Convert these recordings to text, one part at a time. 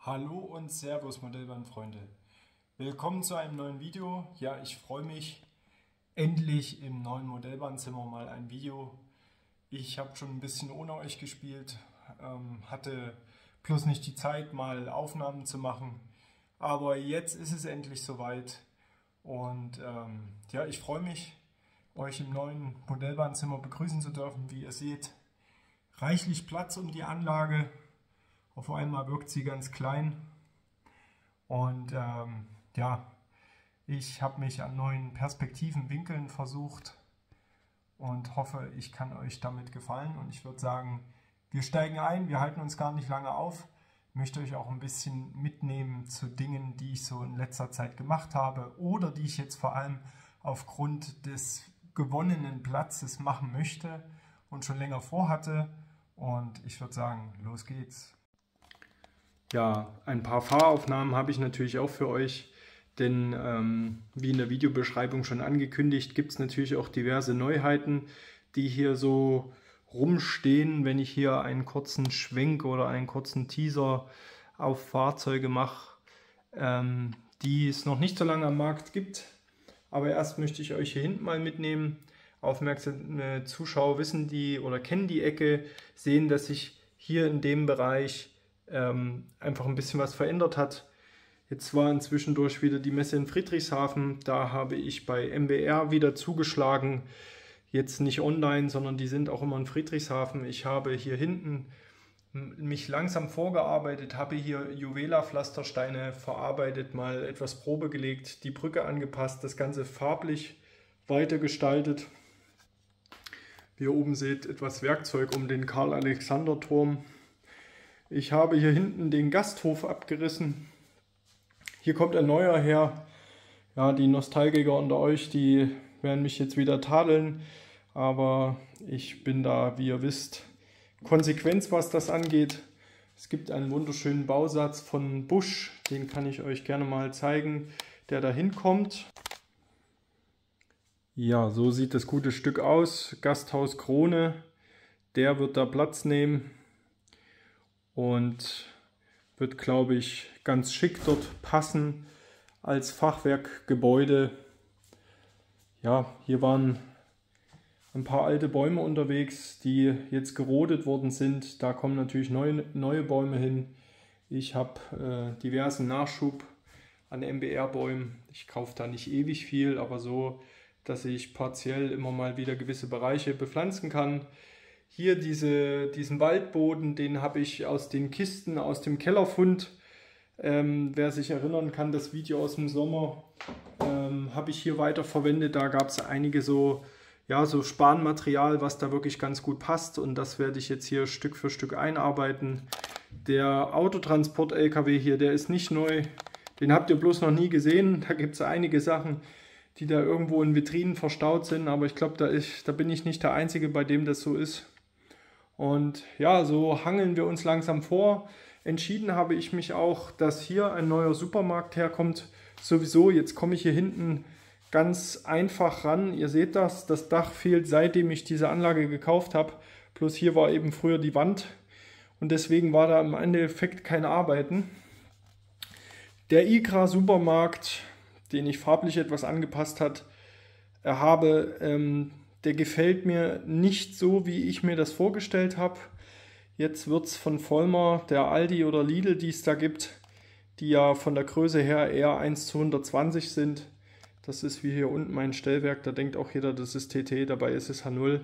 Hallo und Servus Modellbahnfreunde. Willkommen zu einem neuen Video. Ja, ich freue mich, endlich im neuen Modellbahnzimmer mal ein Video. Ich habe schon ein bisschen ohne euch gespielt, hatte bloß nicht die Zeit, mal Aufnahmen zu machen. Aber jetzt ist es endlich soweit und ja, ich freue mich, euch im neuen Modellbahnzimmer begrüßen zu dürfen. Wie ihr seht, reichlich Platz um die Anlage. Auf einmal wirkt sie ganz klein und ja, ich habe mich an neuen Perspektiven, Winkeln versucht und hoffe, ich kann euch damit gefallen. Und ich würde sagen, wir steigen ein, wir halten uns gar nicht lange auf. Ich möchte euch auch ein bisschen mitnehmen zu Dingen, die ich so in letzter Zeit gemacht habe oder die ich jetzt vor allem aufgrund des gewonnenen Platzes machen möchte und schon länger vorhatte. Und ich würde sagen, los geht's. Ja, ein paar Fahraufnahmen habe ich natürlich auch für euch, denn wie in der Videobeschreibung schon angekündigt, gibt es natürlich auch diverse Neuheiten, die hier so rumstehen. Wenn ich hier einen kurzen Schwenk oder einen kurzen Teaser auf Fahrzeuge mache, die es noch nicht so lange am Markt gibt. Aber erst möchte ich euch hier hinten mal mitnehmen. Aufmerksame Zuschauer wissen die oder kennen die Ecke, sehen, dass ich hier in dem Bereich einfach ein bisschen was verändert hat. Jetzt war inzwischen wieder die Messe in Friedrichshafen, da habe ich bei MBR wieder zugeschlagen, jetzt nicht online, sondern die sind auch immer in Friedrichshafen. Ich habe hier hinten mich langsam vorgearbeitet, habe hier Juwela-Pflastersteine verarbeitet, mal etwas Probe gelegt, die Brücke angepasst, das Ganze farblich weiter gestaltet. Wie ihr oben seht, etwas Werkzeug um den Karl-Alexander-Turm. Ich habe hier hinten den Gasthof abgerissen. Hier kommt ein neuer her. Ja, die Nostalgiker unter euch, die werden mich jetzt wieder tadeln. Aber ich bin da, wie ihr wisst, konsequent, was das angeht. Es gibt einen wunderschönen Bausatz von Busch. Den kann ich euch gerne mal zeigen, der da hinkommt. Ja, so sieht das gute Stück aus. Gasthaus Krone. Der wird da Platz nehmen. Und wird, glaube ich, ganz schick dort passen als Fachwerkgebäude. Ja, hier waren ein paar alte Bäume unterwegs, die jetzt gerodet worden sind. Da kommen natürlich neue Bäume hin. Ich habe diversen Nachschub an MBR-Bäumen. Ich kaufe da nicht ewig viel, aber so, dass ich partiell immer mal wieder gewisse Bereiche bepflanzen kann. Hier diesen Waldboden, den habe ich aus den Kisten, aus dem Kellerfund. Wer sich erinnern kann, das Video aus dem Sommer habe ich hier weiter verwendet. Da gab es einige so Spanmaterial, was da wirklich ganz gut passt. Und das werde ich jetzt hier Stück für Stück einarbeiten. Der Autotransport-LKW hier, der ist nicht neu. Den habt ihr bloß noch nie gesehen. Da gibt es einige Sachen, die da irgendwo in Vitrinen verstaut sind. Aber ich glaube, da bin ich nicht der Einzige, bei dem das so ist. Und ja, so hangeln wir uns langsam vor. Entschieden habe ich mich auch, dass hier ein neuer Supermarkt herkommt. Sowieso, jetzt komme ich hier hinten ganz einfach ran. Ihr seht das Dach fehlt, seitdem ich diese Anlage gekauft habe. Plus hier war eben früher die Wand und deswegen war da im Endeffekt kein Arbeiten. Der IKRA Supermarkt, den ich farblich etwas angepasst habe, der gefällt mir nicht so, wie ich mir das vorgestellt habe. Jetzt wird es von Vollmer, der Aldi oder Lidl, die es da gibt, die ja von der Größe her eher 1:120 sind. Das ist wie hier unten mein Stellwerk, da denkt auch jeder, das ist TT, dabei ist es H0.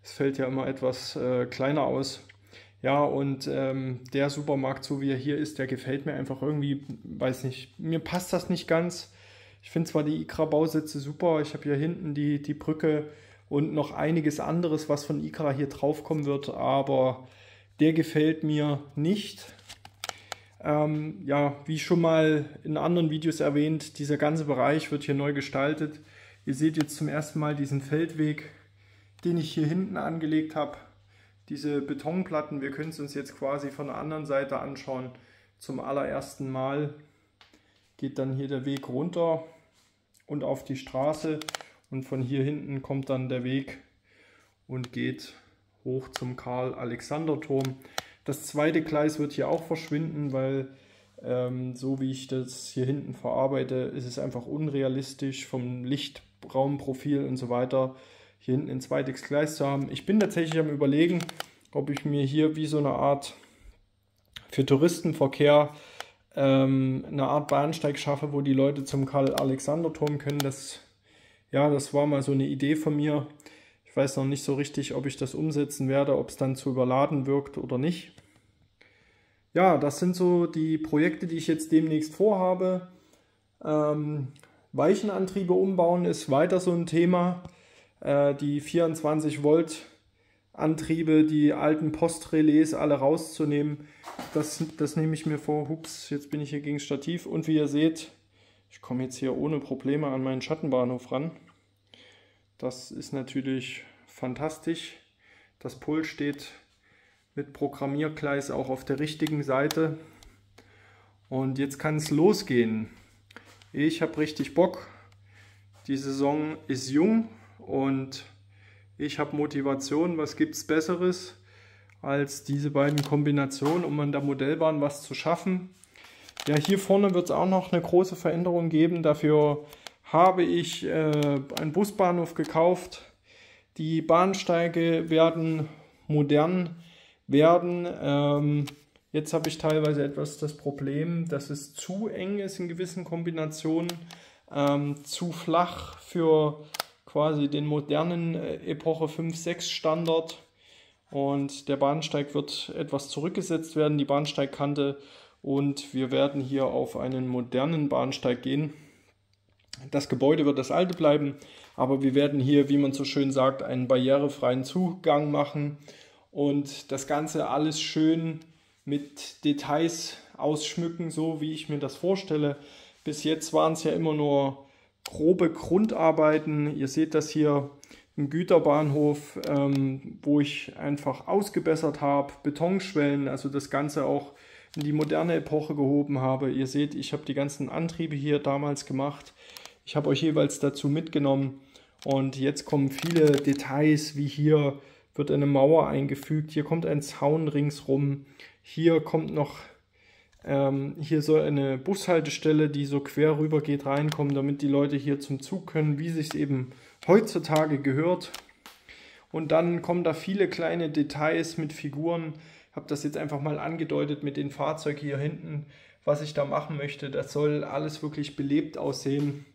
Es fällt ja immer etwas kleiner aus. Ja, und der Supermarkt, so wie er hier ist, der gefällt mir einfach irgendwie, weiß nicht, mir passt das nicht ganz. Ich finde zwar die IKRA-Bausätze super, ich habe hier hinten die Brücke und noch einiges anderes, was von IKRA hier drauf kommen wird, aber der gefällt mir nicht. Ja, wie schon mal in anderen Videos erwähnt, dieser ganze Bereich wird hier neu gestaltet. Ihr seht jetzt zum ersten Mal diesen Feldweg, den ich hier hinten angelegt habe. Diese Betonplatten, wir können es uns jetzt quasi von der anderen Seite anschauen. Zum allerersten Mal geht dann hier der Weg runter und auf die Straße. Und von hier hinten kommt dann der Weg und geht hoch zum Karl-Alexander-Turm. Das zweite Gleis wird hier auch verschwinden, weil So wie ich das hier hinten verarbeite, ist es einfach unrealistisch vom Lichtraumprofil und so weiter, hier hinten ein zweites Gleis zu haben. Ich bin tatsächlich am Überlegen, ob ich mir hier wie so eine Art für Touristenverkehr eine Art Bahnsteig schaffe, wo die Leute zum Karl-Alexander-Turm können. Das war mal so eine Idee von mir. Ich weiß noch nicht so richtig, ob ich das umsetzen werde, ob es dann zu überladen wirkt oder nicht. Ja, das sind so die Projekte, die ich jetzt demnächst vorhabe. Weichenantriebe umbauen ist weiter so ein Thema. Die 24 Volt Antriebe, die alten Postrelais alle rauszunehmen, das nehme ich mir vor. Hups, jetzt bin ich hier gegen das Stativ. Und wie ihr seht, ich komme jetzt hier ohne Probleme an meinen Schattenbahnhof ran. Das ist natürlich fantastisch. Das Pult steht mit Programmiergleis auch auf der richtigen Seite. Und jetzt kann es losgehen. Ich habe richtig Bock. Die Saison ist jung und ich habe Motivation. Was gibt es Besseres als diese beiden Kombinationen, um an der Modellbahn was zu schaffen? Ja, hier vorne wird es auch noch eine große Veränderung geben. Dafür habe ich einen Busbahnhof gekauft. Die Bahnsteige werden modern werden. Jetzt habe ich teilweise etwas das Problem, dass es zu eng ist in gewissen Kombinationen, zu flach für quasi den modernen Epoche 5.6 Standard, und der Bahnsteig wird etwas zurückgesetzt werden, die Bahnsteigkante, und wir werden hier auf einen modernen Bahnsteig gehen. Das Gebäude wird das alte bleiben, aber wir werden hier, wie man so schön sagt, einen barrierefreien Zugang machen und das Ganze alles schön mit Details ausschmücken, so wie ich mir das vorstelle. Bis jetzt waren es ja immer nur grobe Grundarbeiten. Ihr seht das hier im Güterbahnhof, wo ich einfach ausgebessert habe, Betonschwellen, also das Ganze auch in die moderne Epoche gehoben habe. Ihr seht, ich habe die ganzen Antriebe hier damals gemacht. Ich habe euch jeweils dazu mitgenommen und jetzt kommen viele Details, wie hier wird eine Mauer eingefügt, hier kommt ein Zaun ringsrum, hier kommt noch, hier soll eine Bushaltestelle, die so quer rüber geht, reinkommen, damit die Leute hier zum Zug können, wie sich es eben heutzutage gehört. Und dann kommen da viele kleine Details mit Figuren. Ich habe das jetzt einfach mal angedeutet mit den Fahrzeugen hier hinten, was ich da machen möchte. Das soll alles wirklich belebt aussehen.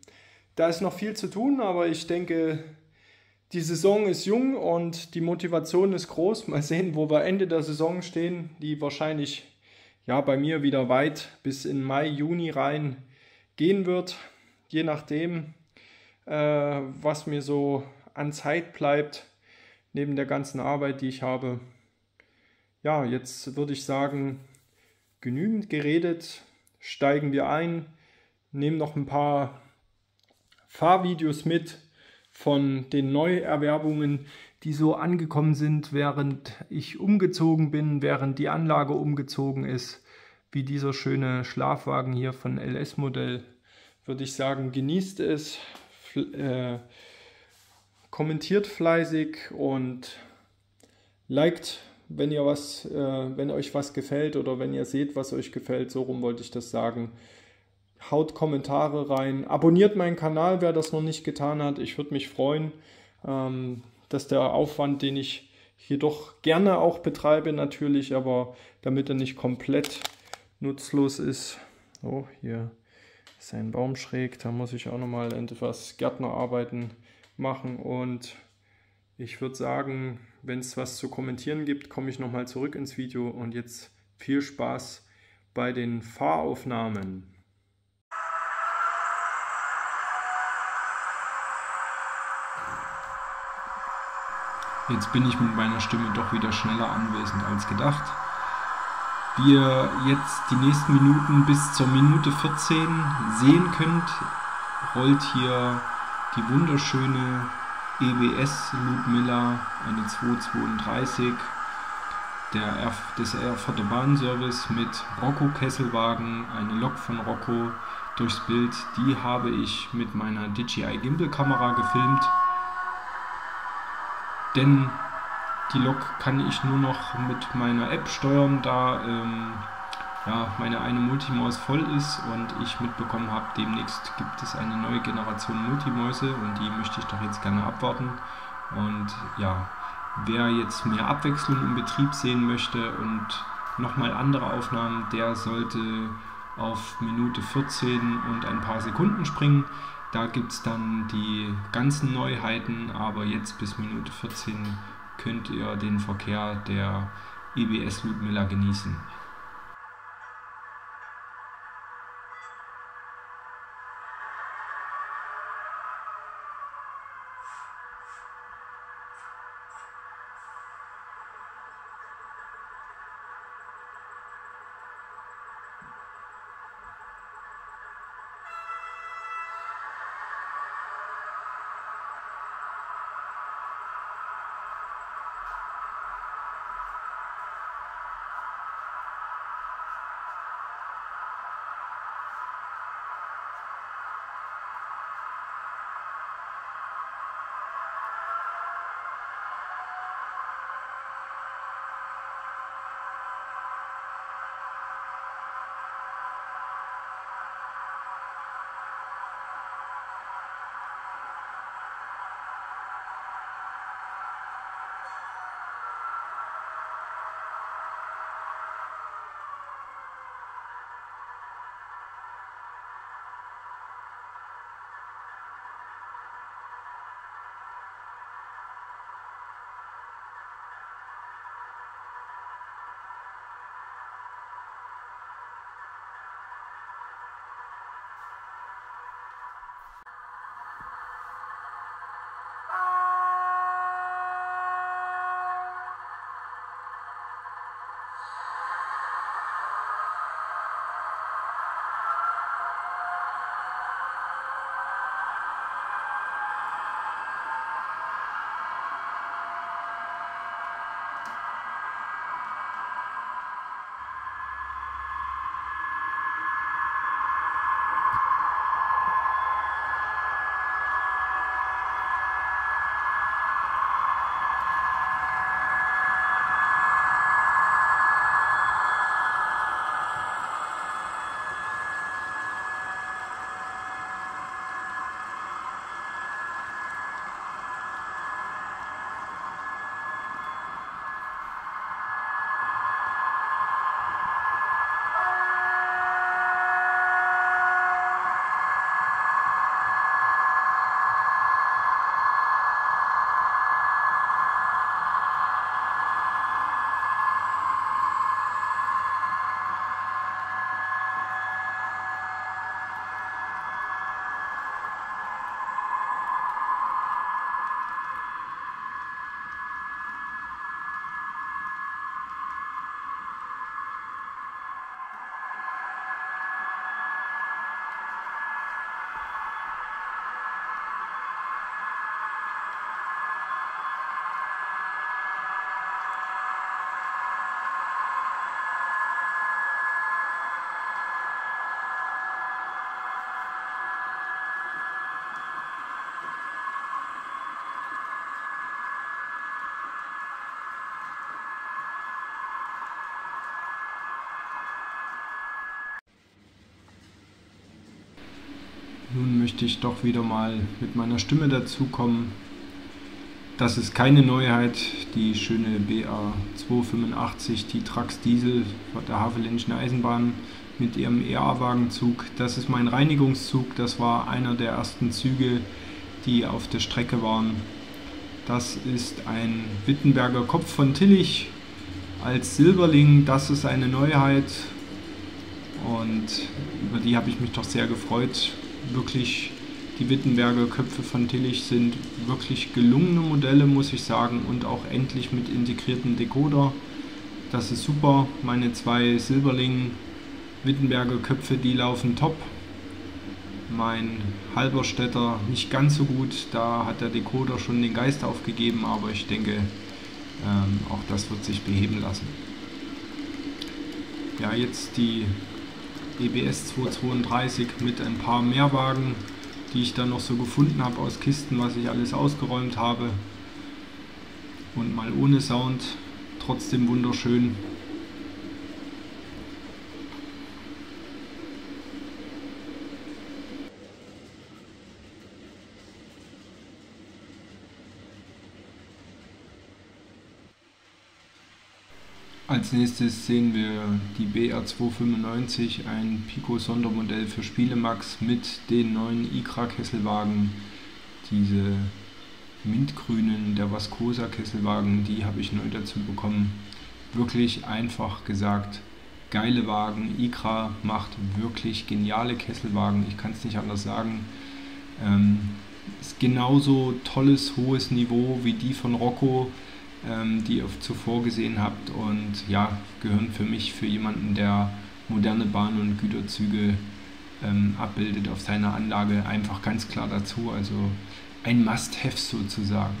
Da ist noch viel zu tun, aber ich denke, die Saison ist jung und die Motivation ist groß. Mal sehen, wo wir Ende der Saison stehen, die wahrscheinlich ja bei mir wieder weit bis in Mai, Juni rein gehen wird. Je nachdem, was mir so an Zeit bleibt, neben der ganzen Arbeit, die ich habe. Ja, jetzt würde ich sagen, genügend geredet, steigen wir ein, nehmen noch ein paar Fahrvideos mit von den Neuerwerbungen, die so angekommen sind, während ich umgezogen bin, während die Anlage umgezogen ist, wie dieser schöne Schlafwagen hier von LS-Modell. Würde ich sagen, genießt es, kommentiert fleißig und liked, wenn euch was gefällt oder wenn ihr seht, was euch gefällt. So rum wollte ich das sagen. Haut Kommentare rein, abonniert meinen Kanal, wer das noch nicht getan hat. Ich würde mich freuen, dass der Aufwand, den ich hier doch gerne auch betreibe natürlich, aber damit er nicht komplett nutzlos ist. Oh, hier ist ein Baum schräg, da muss ich auch nochmal etwas Gärtnerarbeiten machen, und ich würde sagen, wenn es was zu kommentieren gibt, komme ich nochmal zurück ins Video, und jetzt viel Spaß bei den Fahraufnahmen. Jetzt bin ich mit meiner Stimme doch wieder schneller anwesend als gedacht. Wie ihr jetzt die nächsten Minuten bis zur Minute 14 sehen könnt, rollt hier die wunderschöne EBS Ludmilla, eine 232 des Erfurter Bahnservice mit Rocco-Kesselwagen, eine Lok von Rocco durchs Bild. Die habe ich mit meiner DJI Gimbal Kamera gefilmt. Denn die Lok kann ich nur noch mit meiner App steuern, da ja, meine eine Multimaus voll ist und ich mitbekommen habe, demnächst gibt es eine neue Generation Multimäuse und die möchte ich doch jetzt gerne abwarten. Und ja, wer jetzt mehr Abwechslung im Betrieb sehen möchte und nochmal andere Aufnahmen, der sollte auf Minute 14 und ein paar Sekunden springen. Da gibt es dann die ganzen Neuheiten, aber jetzt bis Minute 14 könnt ihr den Verkehr der EBS Ludmilla genießen. Nun möchte ich doch wieder mal mit meiner Stimme dazukommen. Das ist keine Neuheit, die schöne BA 285, die Trax Diesel der Havelländischen Eisenbahn mit ihrem EA-Wagenzug. Das ist mein Reinigungszug, das war einer der ersten Züge, die auf der Strecke waren. Das ist ein Wittenberger Kopf von Tillich als Silberling, das ist eine Neuheit und über die habe ich mich doch sehr gefreut. Wirklich, die Wittenberger Köpfe von Tillich sind wirklich gelungene Modelle, muss ich sagen, und auch endlich mit integriertem Decoder. Das ist super. Meine zwei Silberling Wittenberger Köpfe, die laufen top. Mein Halberstädter nicht ganz so gut, da hat der Decoder schon den Geist aufgegeben, aber ich denke, auch das wird sich beheben lassen. Ja, jetzt die EBS 232 mit ein paar Mehrwagen, die ich dann noch so gefunden habe aus Kisten, was ich alles ausgeräumt habe. Und mal ohne Sound, trotzdem wunderschön. Als nächstes sehen wir die BR295, ein Pico Sondermodell für Spielemax mit den neuen ICRA Kesselwagen. Diese mintgrünen, der Vascosa Kesselwagen, die habe ich neu dazu bekommen. Wirklich einfach gesagt, geile Wagen. ICRA macht wirklich geniale Kesselwagen, ich kann es nicht anders sagen. Ist genauso tolles, hohes Niveau wie die von Rocco, die ihr zuvor gesehen habt, und ja, gehören für mich, für jemanden, der moderne Bahn- und Güterzüge abbildet auf seiner Anlage, einfach ganz klar dazu. Also ein Must-Have sozusagen.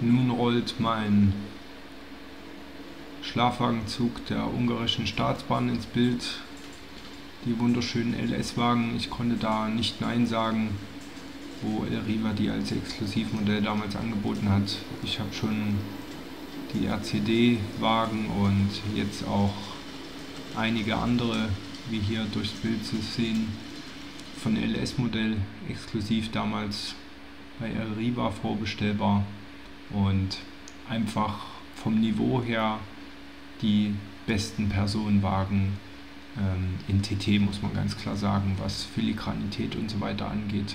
Nun rollt mein Schlafwagenzug der ungarischen Staatsbahn ins Bild. Die wunderschönen LS-Wagen, ich konnte da nicht Nein sagen, wo Elriva die als Exklusivmodell damals angeboten hat. Ich habe schon die RCD-Wagen und jetzt auch einige andere, wie hier durchs Bild zu sehen, von LS-Modell exklusiv damals bei Elriva vorbestellbar, und einfach vom Niveau her die besten Personenwagen in TT, muss man ganz klar sagen, was Filigranität und so weiter angeht.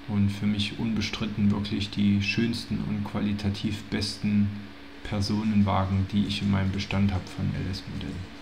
Und für mich unbestritten wirklich die schönsten und qualitativ besten Personenwagen, die ich in meinem Bestand habe von LS-Modellen.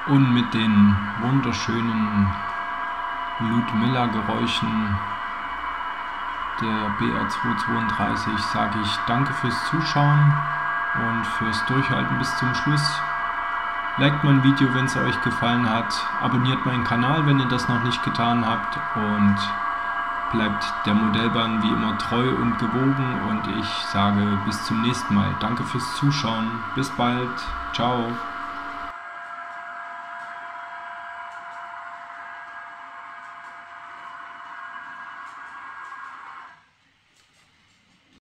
Und mit den wunderschönen Ludmilla-Geräuschen der BR232 sage ich danke fürs Zuschauen und fürs Durchhalten bis zum Schluss. Liked mein Video, wenn es euch gefallen hat, abonniert meinen Kanal, wenn ihr das noch nicht getan habt, und bleibt der Modellbahn wie immer treu und gewogen, und ich sage bis zum nächsten Mal. Danke fürs Zuschauen, bis bald, ciao.